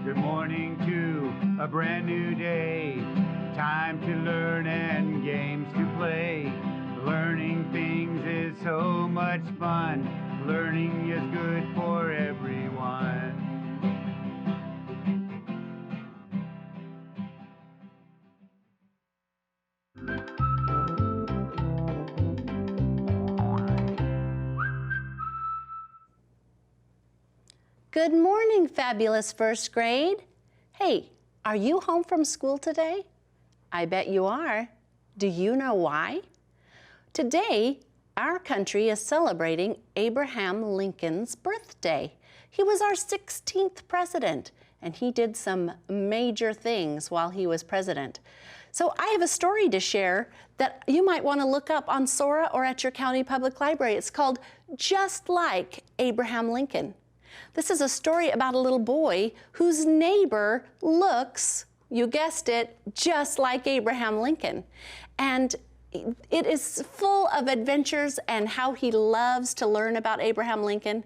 Good morning to a brand new day. Time to learn and games to play. Learning things is so much fun. Learning is good for everyone. Good morning, fabulous first grade. Hey, are you home from school today? I bet you are. Do you know why? Today, our country is celebrating Abraham Lincoln's birthday. He was our 16th president, and he did some major things while he was president. So I have a story to share that you might want to look up on Sora or at your county public library. It's called Just Like Abraham Lincoln. This is a story about a little boy whose neighbor looks, you guessed it, just like Abraham Lincoln. And it is full of adventures and how he loves to learn about Abraham Lincoln.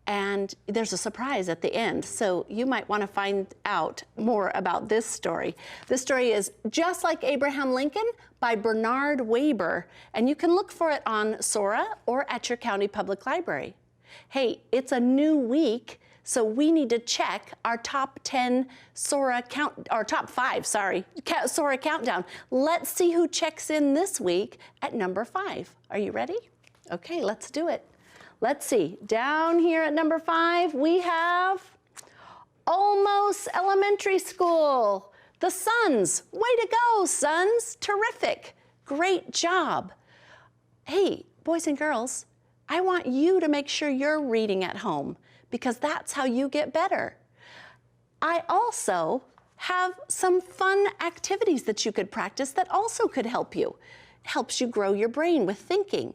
And there's a surprise at the end, so you might want to find out more about this story. This story is Just Like Abraham Lincoln by Bernard Waber, and you can look for it on Sora or at your county public library. Hey, it's a new week, so we need to check our top 10 Sora or top 5, sorry, Sora countdown. Let's see who checks in this week at number 5. Are you ready? Okay, let's do it. Let's see, down here at number 5, we have Olmos Elementary School. The Suns, way to go, Suns, terrific, great job. Hey, boys and girls, I want you to make sure you're reading at home because that's how you get better. I also have some fun activities that you could practice that also could help you. It helps you grow your brain with thinking.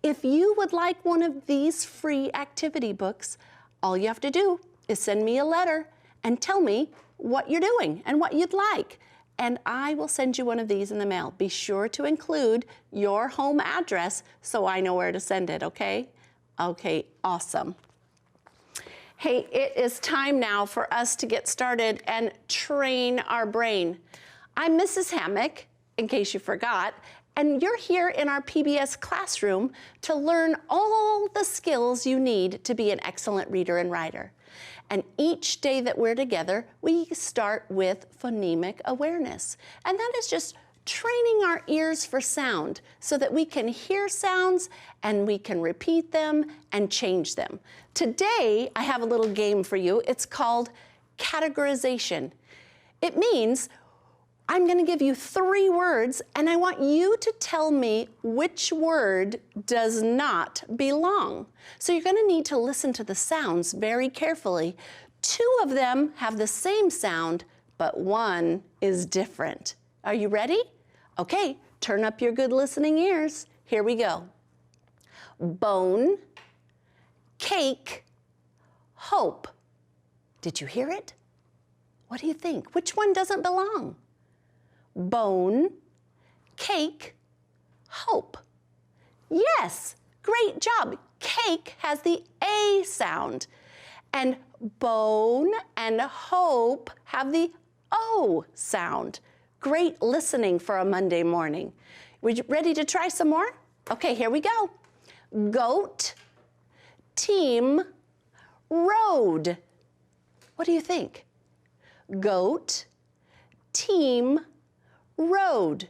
If you would like one of these free activity books, all you have to do is send me a letter and tell me what you're doing and what you'd like. And I will send you one of these in the mail. Be sure to include your home address so I know where to send it, okay? Okay, awesome. Hey, it is time now for us to get started and train our brain. I'm Mrs. Hammock, in case you forgot, and you're here in our PBS classroom to learn all the skills you need to be an excellent reader and writer. And each day that we're together, we start with phonemic awareness. And that is just training our ears for sound so that we can hear sounds and we can repeat them and change them. Today, I have a little game for you. It's called categorization. It means I'm going to give you 3 words, and I want you to tell me which word does not belong. So you're going to need to listen to the sounds very carefully. 2 of them have the same sound, but 1 is different. Are you ready? Okay, turn up your good listening ears. Here we go. Bone, cake, hope. Did you hear it? What do you think? Which one doesn't belong? Bone, cake, hope. Yes, great job. Cake has the A sound, and bone and hope have the O sound. Great listening for a Monday morning. Were you ready to try some more? Okay, here we go. Goat, team, road. What do you think? Goat, team, road.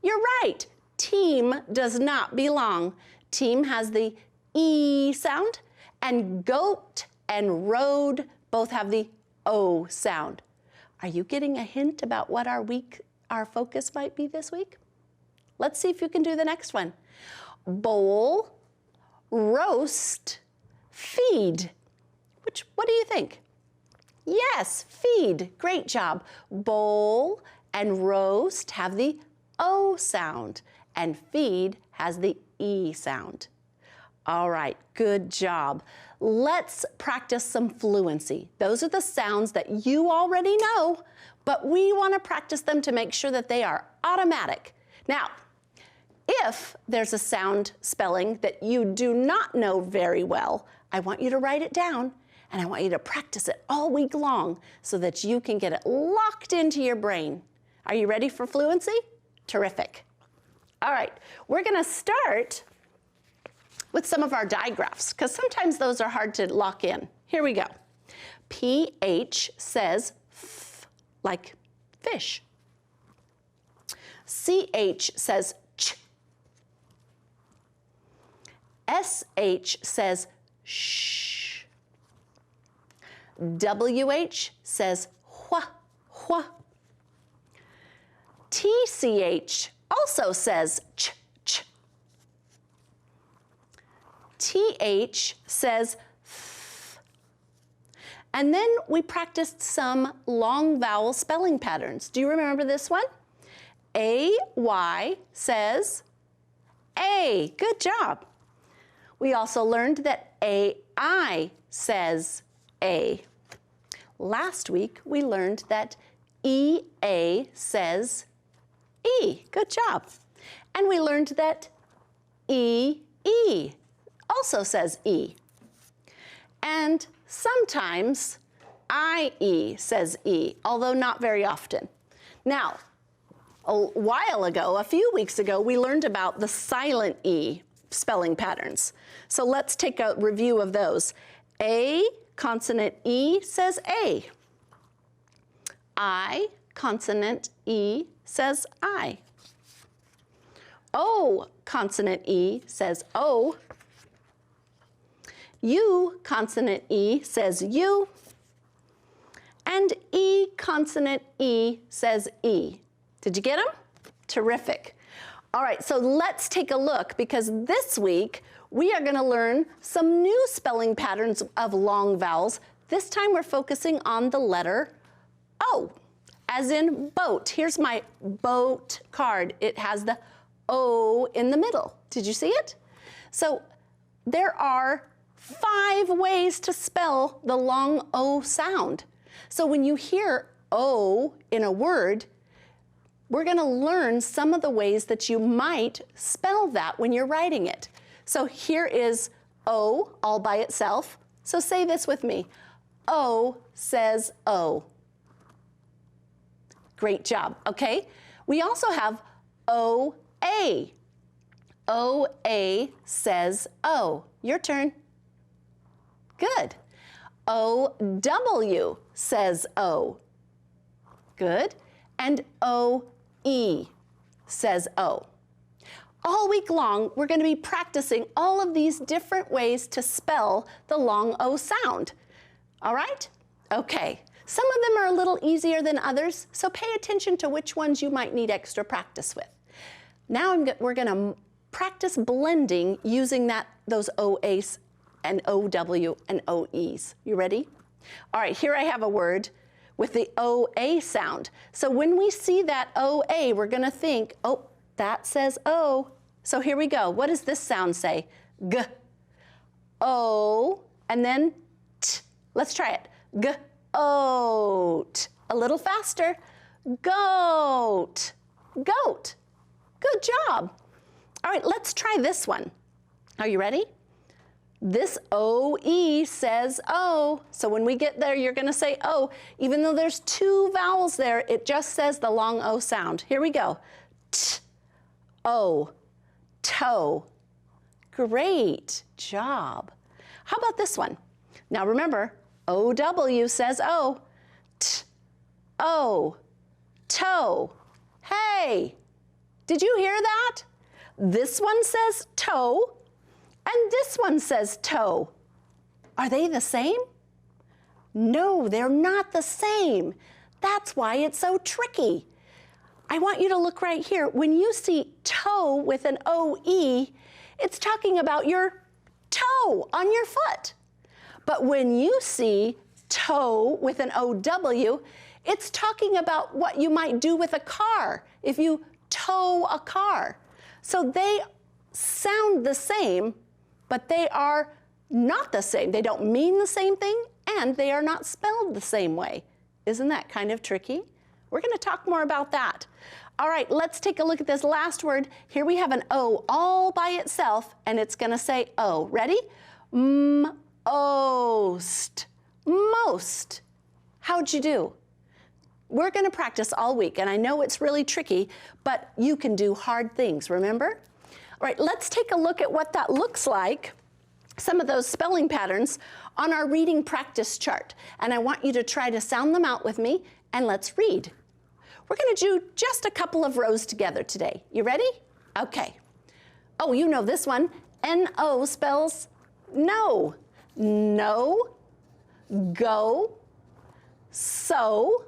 You're right. Team does not belong. Team has the E sound, and goat and road both have the O sound. Are you getting a hint about what our focus might be this week? Let's see if you can do the next one. Bowl, roast, feed. What do you think? Yes, feed. Great job. Bowl and roast have the O sound, and feed has the E sound. All right, good job. Let's practice some fluency. Those are the sounds that you already know, but we want to practice them to make sure that they are automatic. Now, if there's a sound spelling that you do not know very well, I want you to write it down, And I want you to practice it all week long so that you can get it locked into your brain. Are you ready for fluency? Terrific. All right, we're gonna start with some of our digraphs, because sometimes those are hard to lock in. Here we go. PH says f, like fish. CH says ch. SH says sh. WH says hua, hua. TCH also says ch, ch. TH says th. And then we practiced some long vowel spelling patterns. Do you remember this one? AY says A. Good job. We also learned that AI says A. Last week, we learned that EA says E. Good job. And we learned that EE also says E. And sometimes IE says E, although not very often. Now, a while ago, a few weeks ago, we learned about the silent E spelling patterns. So let's take a review of those. A, consonant E says A. I, consonant E says I. O, consonant E says O. U, consonant E says U. And E, consonant E says E. Did you get them? Terrific. All right, so let's take a look, because this week we are going to learn some new spelling patterns of long vowels. This time we're focusing on the letter O, as in boat. Here's my boat card. It has the O in the middle. Did you see it? So there are 5 ways to spell the long O sound. So when you hear O in a word, we're going to learn some of the ways that you might spell that when you're writing it. So here is O all by itself. So say this with me. O says O. Great job, okay? We also have O-A. O-A says O. Your turn. Good. O-W says O. Good. And O-E says O. All week long, we're going to be practicing all of these different ways to spell the long O sound. All right? Okay. Some of them are a little easier than others, so pay attention to which ones you might need extra practice with. Now we're going to practice blending using those OAs and OW and OEs. You ready? All right, here I have a word with the OA sound. So when we see that OA, we're going to think, oh, that says O. So here we go. What does this sound say? G. O. And then T. Let's try it. G. Oat. A little faster. Goat. Goat. Good job. All right, let's try this one. Are you ready? This O-E says O. So when we get there, you're going to say O. Even though there's 2 vowels there, it just says the long O sound. Here we go. T. O. Toe. Great job. How about this one? Now remember, O-W says O. T. O. Toe. Hey, did you hear that? This one says toe, and this one says toe. Are they the same? No, they're not the same. That's why it's so tricky. I want you to look right here. When you see toe with an O-E, it's talking about your toe on your foot. But when you see toe with an O-W, it's talking about what you might do with a car if you tow a car. So they sound the same, but they are not the same. They don't mean the same thing, and they are not spelled the same way. Isn't that kind of tricky? We're going to talk more about that. All right, let's take a look at this last word. Here we have an O all by itself, and it's going to say O. Ready? Most. most. How'd you do? We're going to practice all week, and I know it's really tricky, but you can do hard things, remember? All right, let's take a look at what that looks like, some of those spelling patterns on our reading practice chart. And I want you to try to sound them out with me, and let's read. We're going to do just a couple of rows together today. You ready? Okay. Oh, you know this one. N-O spells no. No, go, so,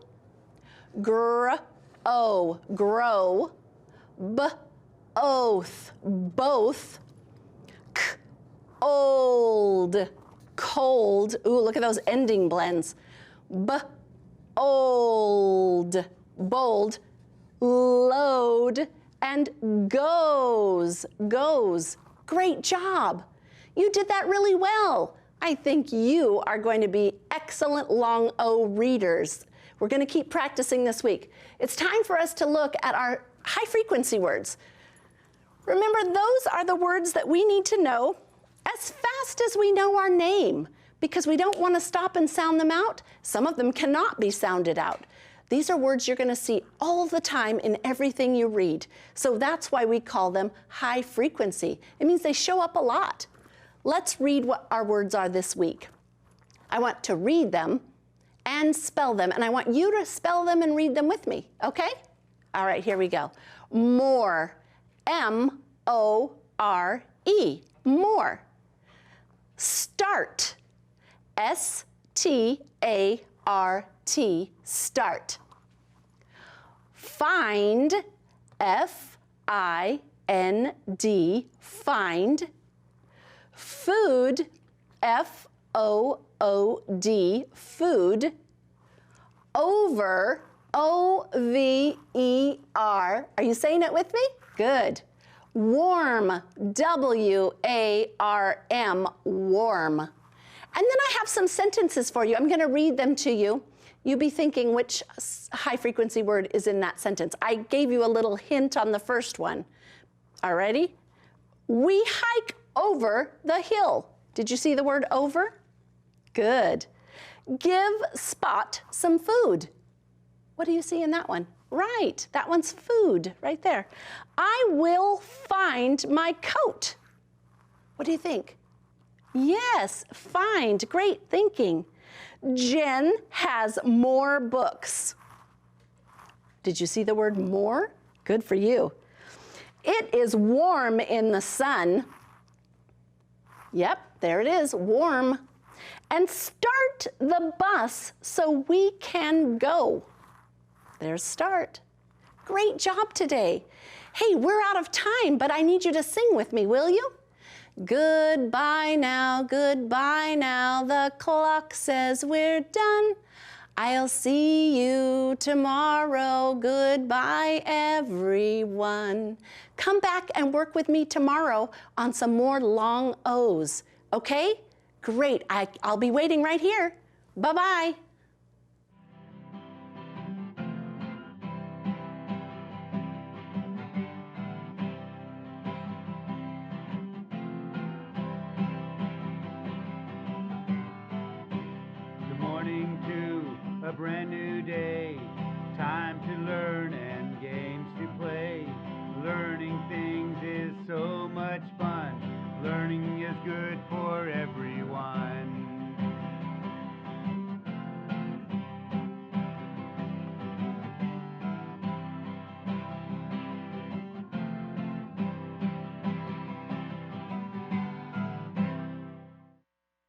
gr-o, grow, b-oath, both, k-old, cold. Ooh, look at those ending blends. B-old, bold, load, and goes, goes. Great job. You did that really well. I think you are going to be excellent long O readers. We're going to keep practicing this week. It's time for us to look at our high frequency words. Remember, those are the words that we need to know as fast as we know our name, because we don't want to stop and sound them out. Some of them cannot be sounded out. These are words you're going to see all the time in everything you read. So that's why we call them high frequency. It means they show up a lot. Let's read what our words are this week. I want to read them and spell them, and I want you to spell them and read them with me, okay? All right, here we go. More, M-O-R-E, more. Start, S-T-A-R-T, start. Find, F-I-N-D, find. Food, F-O-O-D, food. Over, O-V-E-R. Are you saying it with me? Good. Warm, W-A-R-M, warm. And then I have some sentences for you. I'm going to read them to you. You be thinking which high frequency word is in that sentence. I gave you a little hint on the first one. All righty? We hike over the hill. Did you see the word over? Good. Give Spot some food. What do you see in that one? Right, that one's food right there. I will find my coat. What do you think? Yes, find, great thinking. Jen has more books. Did you see the word more? Good for you. It is warm in the sun. Yep, there it is, warm. And start the bus so we can go. There's start. Great job today. Hey, we're out of time, but I need you to sing with me, will you? Goodbye now, the clock says we're done. I'll see you tomorrow, goodbye everyone. Come back and work with me tomorrow on some more long O's, okay? Great, I'll be waiting right here. Bye-bye. A brand new day, time to learn and games to play. Learning things is so much fun. Learning is good for everyone.